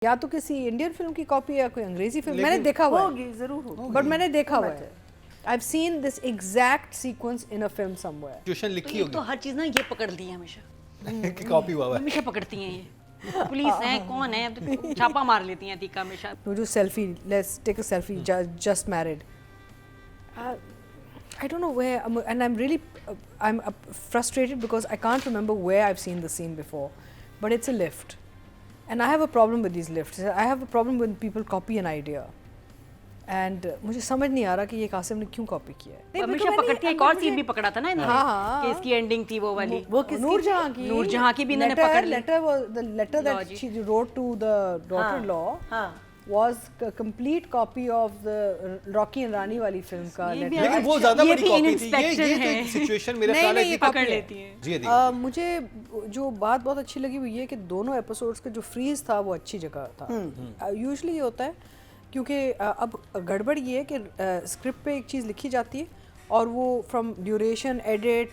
या तो किसी इंडियन फिल्म की कॉपी या कोई अंग्रेजी फिल्म मैंने देखा हुआ है, जरूर होगी, बट मैंने देखा हुआ है। I've seen this exact sequence in a film somewhere. Tuition लिखी तो, होगी तो हर चीज ना ये पकड़ती है हमेशा कि कॉपी हुआ है। हमेशा पकड़ती हैं ये पुलिस है कौन है तो छापा मार लेती हैं अतीका हमेशा। No, do selfie. Let's take a selfie. Just married. I don't know where, and I'm really, I'm frustrated because I can't remember where I've seen the scene before. But it's a lift, and I have a problem with these lifts. I have a problem when people copy an idea. And मुझे समझ नहीं आ रहा कि ये कासिम ने क्यों copy किया है। हमेशा पकड़ती है। एक और सीन भी पकड़ा था ना इन्होंने कि इसकी एंडिंग थी वो वाली, वो नूरजहां की भी इन्होंने पकड़ ली। Letter that she wrote to the daughter-in-law was a complete copy of the Rocky and Rani वाली फिल्म का letter. लेकिन वो ज्यादा बड़ी कॉपी थी। ये तो है। एक सिचुएशन मेरे ख्याल है कि पकड़ लेती है। जी मुझे जो बात बहुत अच्छी लगी वो ये कि दोनों एपिसोड्स का जो फ्रीज था वो अच्छी जगह था। यूजुअली ये होता है क्योंकि अब गड़बड़ ये है कि स्क्रिप्ट पे एक चीज़ लिखी जाती है और वो फ्रॉम ड्यूरेशन एडिट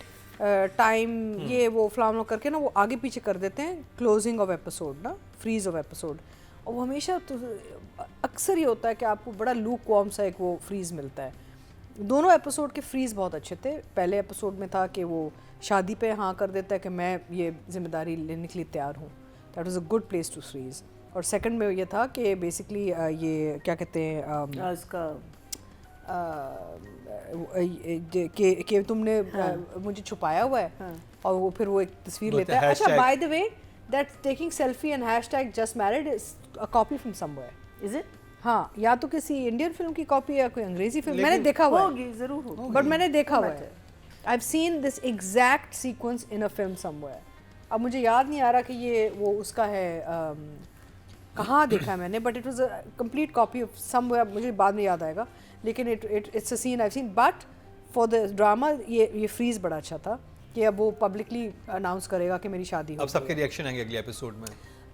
टाइम ये वो फलाम करके ना वो आगे पीछे कर देते हैं क्लोजिंग ऑफ एपिसोड ना फ्रीज ऑफ एपिसोड। और वो हमेशा तो अक्सर ये होता है कि आपको बड़ा लूक वार्म सा एक वो फ्रीज मिलता है। दोनों एपिसोड के फ्रीज बहुत अच्छे थे। पहले एपिसोड में था कि वो शादी पे हाँ कर देता है कि मैं ये जिम्मेदारी लेने के लिए तैयार हूँ, that was a good place to freeze. और सेकंड में ये था कि बेसिकली ये क्या कहते हैं इसका कि तुमने मुझे छुपाया हुआ है और वो फिर वो एक तस्वीर लेता है। अच्छा by the way that taking selfie and hashtag just married is a copy from somewhere. Is it? हाँ, या तो किसी इंडियन फिल्म की कॉपी या कोई अंग्रेजी फिल्म मैंने देखा हुआ है, जरूर होगी, बट मैंने देखा हुआ है। I've seen this exact sequence in a film somewhere. अब मुझे याद नहीं आ रहा कि ये वो उसका है कहाँ देखा है मैंने, but it was a complete copy of somewhere. मुझे बाद में याद आएगा, लेकिन it's a scene I've seen, but for the drama ये फ्रीज बड़ा अच्छा था कि अब वो पब्लिकली अनाउंस करेगा कि मेरी शादी हो। अब सबके रिएक्शन आएंगे अगले एपिसोड में।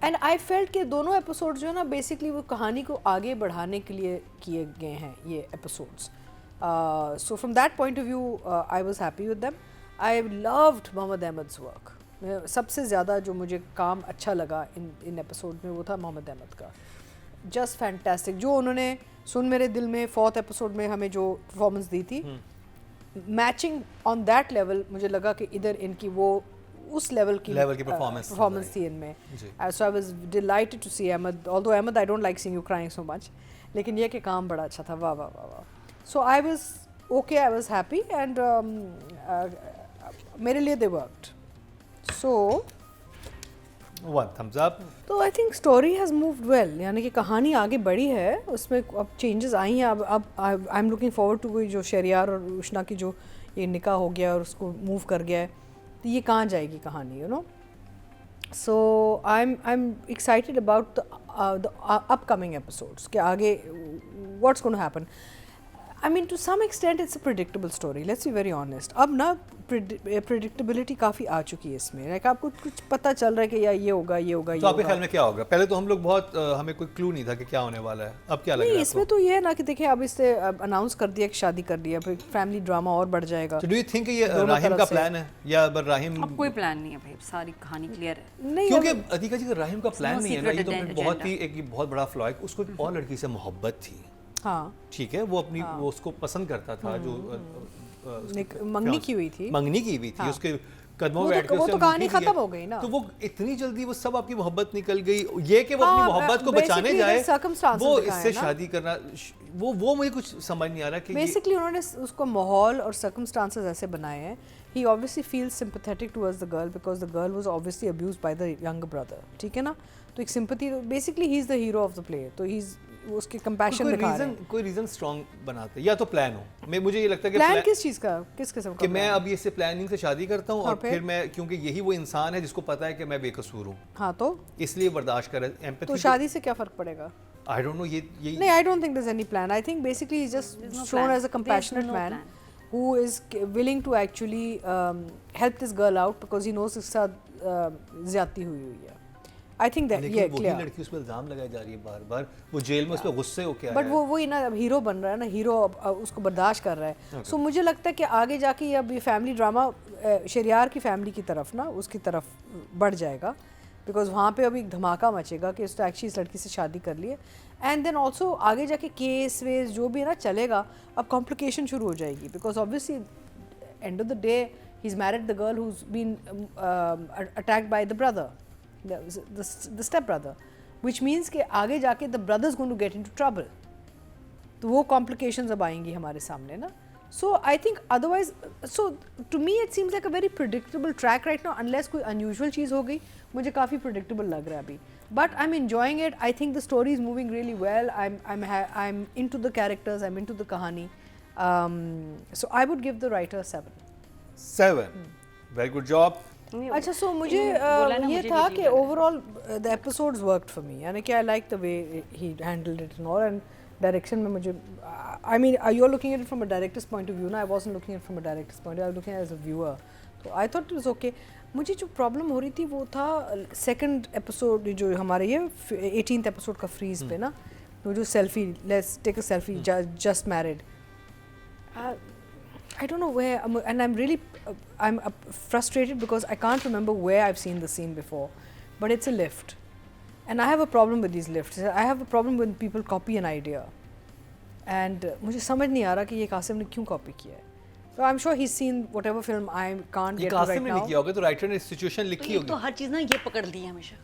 एंड आई फेल्ट कि दोनों एपिसोड जो है ना बेसिकली वो कहानी को आगे बढ़ाने के लिए किए गए हैं ये episodes. So from that point of view I was happy with them. I loved Mohammad Ahmad's work. सबसे ज़्यादा जो मुझे काम अच्छा लगा इन एपिसोड में वो था मोहम्मद अहमद का। Just fantastic. जो उन्होंने सुन मेरे दिल में 4th एपिसोड में हमें जो परफॉर्मेंस दी थी, मैचिंग ऑन दैट लेवल मुझे लगा कि इधर इनकी वो उस लेवल की परफॉर्मेंस थी इनमें। So I was delighted to see Ahmad, although Ahmad I don't like seeing you crying so much, लेकिन ये कि काम बड़ा अच्छा था। वाह वाह वाह वाह। So I was okay, I was happy and मेरे लिए they worked. So one thumbs up. तो I think story has moved well, यानी कि कहानी आगे बढ़ी है, उसमें अब चेंजेस आई हैं। अब I am looking forward to कोई जो शहरियार और उष्णा की जो ये निकाह हो गया और उसको मूव कर गया है, तो ये कहाँ जाएगी कहानी, you know. So I am excited about the upcoming episodes के आगे what's going to happen. I mean, to some extent, it's a predictable story. Let's be very honest. अब ना predictability काफ़ी आ चुकी है इसमें। Like आपको कुछ पता चल रहा है कि या ये होगा, ये होगा, तो आपके ख्याल में क्या होगा? पहले तो हम लोग बहुत हमें कोई क्लू नहीं था कि क्या होने वाला है। अब क्या लग रहा है? इसमें तो ये है ना कि देखिए अब इससे अनाउंस कर दिया कि शादी कर दिया, फिर फैमिली ड्रामा और बढ़ जाएगा। So do you think ये राहिम का प्लान है या राहिम? अब कोई प्लान नहीं है भाई, सारी कहानी क्लियर है। नहीं, क्योंकि अतिका जी का राहिम का प्लान नहीं है ना, ये तो बहुत ही एक बहुत बड़ा फ्लॉ है। उसको एक और लड़की से मोहब्बत थी, हाँ ठीक है, वो अपनी वो उसको पसंद करता था, जो मंगनी की हुई थी, उसके कदमों में बैठ के वो तो कहानी खत्म हो गई ना। तो वो इतनी जल्दी वो सब आपकी मोहब्बत निकल गई, ये कि वो अपनी मोहब्बत को बचाने जाए, वो इससे शादी करना, वो मुझे कुछ समझ नहीं आ रहा कि बेसिकली उन्होंने उसको माहौल और सर्कमस्टांसेस ऐसे बनाए हैं। He obviously feels sympathetic towards the girl because the girl was obviously abused by the younger brother, ठीक है ना। तो एक sympathy, basically he is the hero of the play, तो ही इज उसके कंपैशन दिखा रहे हैं। कोई रीजन स्ट्रांग बनाते या तो प्लान हो। मुझे ये लगता है कि प्लान किस चीज़ का, किस किस्म का कि मैं अब ये से प्लानिंग से शादी करता हूँ और फिर मैं, क्योंकि यही वो इंसान है जिसको पता है कि मैं बेकसूर हूँ, हाँ तो इसलिए बर्दाश्त कर एम्पैथी। तो शादी से क्या फर्क पड़ेगा? आई डोंट नो, ये नहीं, I don't think there is any plan. I think basically he just shown as a compassionate man who is willing to actually help this girl out because he knows इसके साथ ज़्यादती हुई है। I think that ये clear। लड़की उस पर इल्जाम लगाई जा रही है बार-बार, वो जेल में उस पर गुस्से होके आया है। बट वो ही ना अब हीरो बन रहा है ना, हीरो उसको बर्दाश्त कर रहा है। सो मुझे लगता है कि आगे जाके अब ये फैमिली ड्रामा शहरियार की फैमिली की तरफ ना उसकी तरफ बढ़ जाएगा। बिकॉज वहाँ पे अभी धमाका मचेगा कि उसने एक्चुअली इस लड़की से शादी कर ली है। एंड देन ऑल्सो आगे जाके केस वेस जो भी है ना चलेगा, अब कॉम्प्लिकेशन शुरू हो जाएगी because obviously end of the day he is married the girl who's been attacked by the brother, the step brother, which means कि आगे जाके the brother is going to get into trouble. तो वो complications अब आएंगी हमारे सामने ना। So I think otherwise, so to me it seems like a very predictable track right now, unless कोई अनयूजुअल चीज़ हो गई। मुझे काफ़ी प्रिडिक्टेबल लग रहा है अभी, but I am enjoying it. I think the story is moving really well. I am into the characters, I am into the कहानी। So I would give the writer 7। Very good job. अच्छा, so मुझे ये था कि overall the episodes worked for me, यानी कि I like the way he handled it and all. And direction में मुझे, I mean you are looking at it from a director's point of view ना, I wasn't looking at from a director's point, I was looking as a viewer. तो I thought it was okay. मुझे जो problem हो रही थी वो था second episode जो हमारे ये 18th एपिसोड का फ्रीज पे ना, वो जो selfie, let's take a selfie just married, I don't know where, and I'm really frustrated because I can't remember where I've seen the scene before, but it's a lift, and I have a problem with these lifts. I have a problem when people copy an idea, and मुझे समझ नहीं आ रहा कि ये कासिम ने क्यों copy किया है। So I'm sure he's seen whatever film I can't get to right now. Qasim ने नहीं किया होगा, तो राइटर ने सिचुएशन लिखी होगी। तो हर चीज़ ना ये पकड़ ली है हमेशा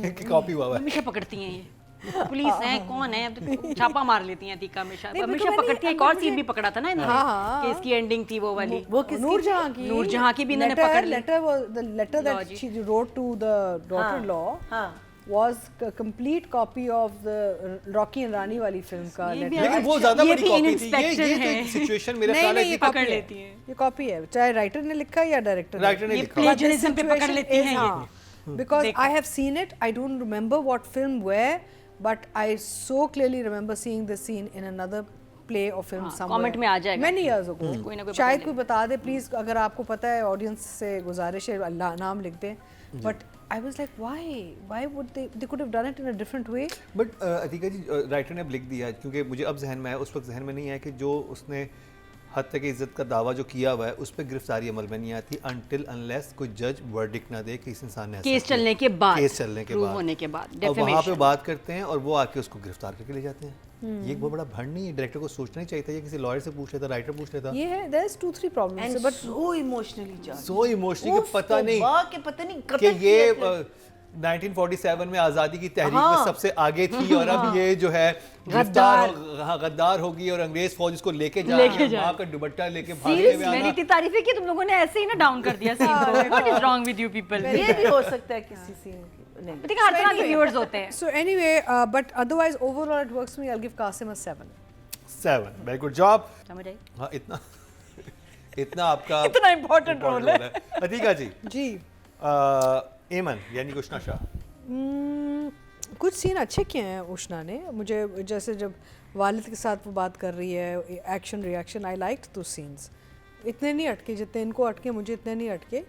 कि कॉपी हुआ है, हमेशा पकड़ती हैं ये। पुलिस है कौन है, अब छापा मार लेती हैं अतीका हमेशा पकड़ती है। एक और सीन भी पकड़ा था ना इन्होंने कि इसकी एंडिंग थी वो वाली, वो नूरजहां की भी इन्होंने पकड़ ली। Letter that she wrote to the daughter in law was a complete copy of the Rocky and Rani वाली फिल्म का लेटर, लेकिन वो ज्यादा बड़ी कॉपी थी। ये तो सिचुएशन मेरे ख्याल है कि पकड़ लेती है, ये कॉपी है, चाहे राइटर ने लिखा या डायरेक्टर ने लिखा। प्लेजरिज्म पे पकड़ लेती हैं ये, because I have seen it, I don't remember what film where, but I so clearly remember seeing the scene in another play or film somewhere, comment में आ जाएगा many years ago। शायद कोई बता दे प्लीज, अगर आपको पता है, ऑडियंस से गुजारिश है, अल्लाह नाम लिख दें। But I was like, why would they could have done it in a different way। But Atika ji, writer ने अब लिख दिया, क्योंकि मुझे अब जहन में है, उस वक्त जहन में नहीं है कि जो उसने हत्या की इज्जत का दावा जो किया हुआ है उस पर गिरफ्तारी अमल में नहीं आती until unless कोई जज वर्डिक्ट ना दे कि इस इंसान ने केस चलने के बाद होने के बाद वहाँ पे बात करते हैं और वो आके उसको गिरफ्तार करके ले जाते हैं। ये एक बहुत बड़ा भंड नहीं है, डायरेक्टर को सोचना ही चाहिए था, ये किसी लॉयर से पूछ लेता, राइटर पूछ लेता। ये है, there is 2-3 problems, but so emotionally charge, so emotionally कि पता नहीं कि ये 1947 में आज़ादी की तहरीक में सबसे आगे थी और अब ये जो है गद्दार होगी और अंग्रेज फौज इसको लेके जा रही है, वहाँ का दुपट्टा लेके भागते हुए आना। मेरी इतनी तारीफें की तुम लोगों ने ऐसे ही ना डाउन कर दिया सीन को। What is wrong with you people? ये भी हो सकता है किसी सीन की, नहीं देखो हर तरह के व्यूअर्स होते हैं। So anyway, but otherwise overall it works for me. I'll give Qasim a 7. Very good job। समझ आई? हाँ, इतना आपका इतना इम्पोर्टेंट रोल है। अतीका जी जी, एमन यानी उष्णा शाह, कुछ सीन अच्छे किए हैं उष्णा ने। मुझे जैसे जब वालिद के साथ वो बात कर रही है, एक्शन रिएक्शन, आई लाइक्ड दो सीन्स। इतने नहीं अटके जितने इनको अटके, मुझे इतने नहीं अटके।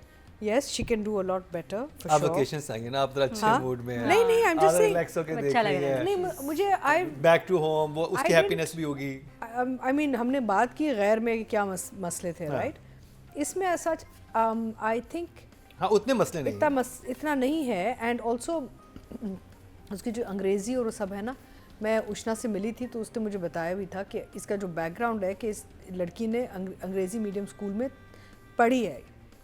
Yes, she can do a lot better for sure. अब वेकेशंस आएंगे ना, आप जरा अच्छे मूड में हैं। नहीं, I am just saying relax होके देख रही हैं। नहीं, मुझे आई बैक टू होम, वो उसकी हैप्पीनेस भी होगी। आई मीन हमने बात की गैर में कि क्या मसले थे, राइट? इसमें सच आई थिंक हाँ, उतने मसले नहीं, इतना नहीं है। एंड ऑल्सो उसकी जो अंग्रेज़ी और वो सब है ना, मैं उष्णा से मिली थी तो उसने मुझे बताया भी था कि इसका जो बैकग्राउंड है कि इस लड़की ने अंग्रेज़ी मीडियम स्कूल में पढ़ी है,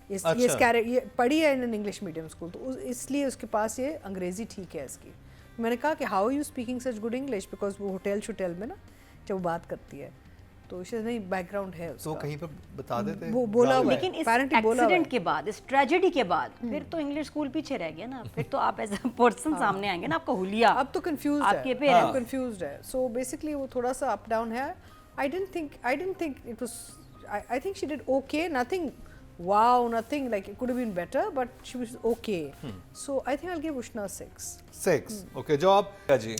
ये पढ़ी है इन इंग्लिश मीडियम स्कूल, तो इसलिए उसके पास ये अंग्रेज़ी ठीक है इसकी। मैंने कहा कि how you speaking such good English, because वो होटल में ना जब वो बात करती है तो इसे नहीं बैकग्राउंड है उसका, तो कहीं पर बता देते हैं। वो बोला हुआ है, लेकिन इस एक्सीडेंट के बाद, इस ट्रेजेडी के बाद फिर तो इंग्लिश स्कूल पीछे रह गया ना। फिर तो आप एज अ पर्सन सामने आएंगे ना, आपका हुलिया अब तो कंफ्यूज्ड आपके पेरेंट्स कंफ्यूज्ड है। सो बेसिकली वो थोड़ा सा अप डाउन है। I didn't think it was, I think she did okay, nothing wow, nothing like it could have been better, but she was okay. So I think I'll give Ushna 6. Okay, job जी।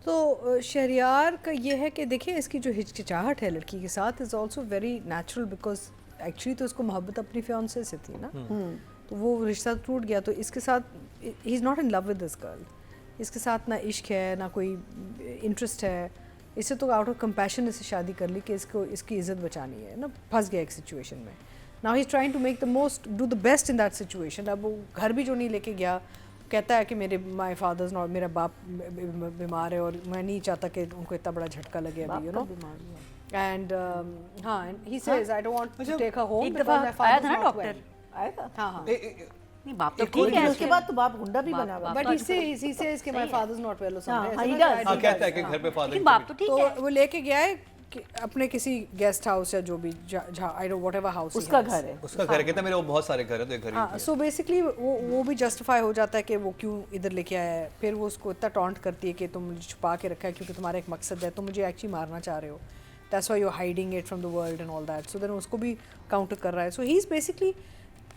तो शहरियार का ये है कि देखिए इसकी जो हिचकिचाहट है लड़की के साथ is also very natural, because actually तो उसको मोहब्बत अपनी फियांसे से थी ना, तो वो रिश्ता टूट गया। तो इसके साथ he is not in love with this girl, इसके साथ ना इश्क है ना कोई इंटरेस्ट है। इससे तो आउट ऑफ कंपैशन इससे शादी कर ली कि इसको इसकी इज़्ज़त बचानी है ना, फंस गया एक सिचुएशन में। Now he is trying to make the most, do the best in that situation. अब वो घर भी जो नहीं लेके गया, कहता है कि माय फादर्स नॉट, मेरा बाप बीमार है और मैं नहीं चाहता कि उनको इतना बड़ा झटका लगे अभी, यू नो। एंड हाँ, and he says I don't want to take her home एक दफा आया था ना डॉक्टर, आया था। हाँ हाँ, नहीं बाप तो ठीक लेकिन है, उसके बाद तो बाप गुंडा भी बना हुआ। बट he says कि my father's not well or something, हाँ, he ऐसा does, ना, हाँ कहता है कि घर पे फादर लेकिन बाप तो ठीक है। तो वो लेके गया है कि अपने किसी गेस्ट हाउस या जो भी आई डोंट व्हाटएवर हाउस उसका घर है। उसका घर है, कहता है मेरे वो बहुत सारे घर है तो एक घर ही हाँ, सो बेसिकली वो भी जस्टिफाई हो जाता है कि वो क्यों इधर लेके आया है। फिर वो उसको इतना टॉन्ट करती है कि तुम मुझे छुपा के रखा है क्योंकि तुम्हारा एक मकसद है, तुम मुझे एक्चुअली मारना चाह रहे हो, that's why you are hiding it from the world and all that. So then उसको भी काउंटर कर रहा है। So he is basically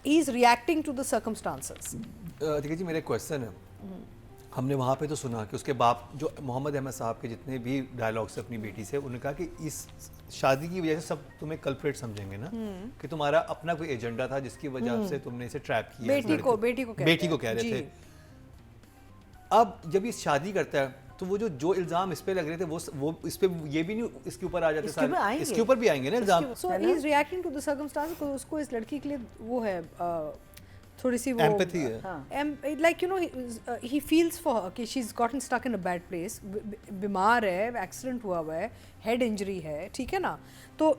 he is reacting to the circumstances. ठीक है जी, मेरा क्वेश्चन है, हमने वहाँ पे तो सुना कि उसके बाप जो मोहम्मद अहमद साहब के जितने भी डायलॉग्स अपनी बेटी से, उन्होंने कहा कि इस शादी की वजह से सब तुम्हें कल्प्रेट समझेंगे ना, कि तुम्हारा अपना कोई एजेंडा था जिसकी वजह से तुमने इसे ट्रैप किया। बेटी को कह रहे थे। अब जब ये शादी करता है तो वो जो इल्जाम इस पे लग रहे थे वो इस पे ये भी नहीं इसके ऊपर आ जाते सारे, इसके ऊपर भी आएंगे ना इल्जाम। So he is reacting to the circumstances. उसको इस लड़की के लिए वो है थोड़ी सी वो एम्पैथी है, like you know he feels for her कि she is gotten stuck in a bad place, बीमार है, एक्सीडेंट हुआ है, हेड इंजरी है, ठीक है ना। तो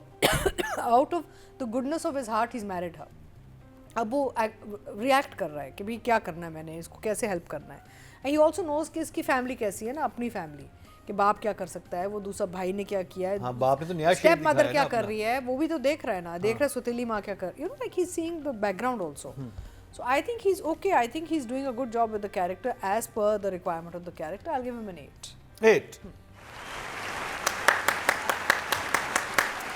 out of the goodness of his heart he is married हर। अब वो रिएक्ट कर रहा है कि भाई क्या करना है, मैंने इसको कैसे हेल्प करना है। एंड ही ऑल्सो नोज कि इसकी फैमिली कैसी है ना, अपनी फैमिली, कि बाप क्या कर सकता है, वो दूसरा भाई ने क्या किया है, हाँ, बाप ने तो नया स्टेप मदर क्या कर रही है, वो भी तो देख रहा है ना, देख रहा है सुतीली माँ क्या कर, you know, like he is seeing the background also. So I think he's okay. I think he's doing a good job with the character as per the requirement of the character. I'll give him an 8. 8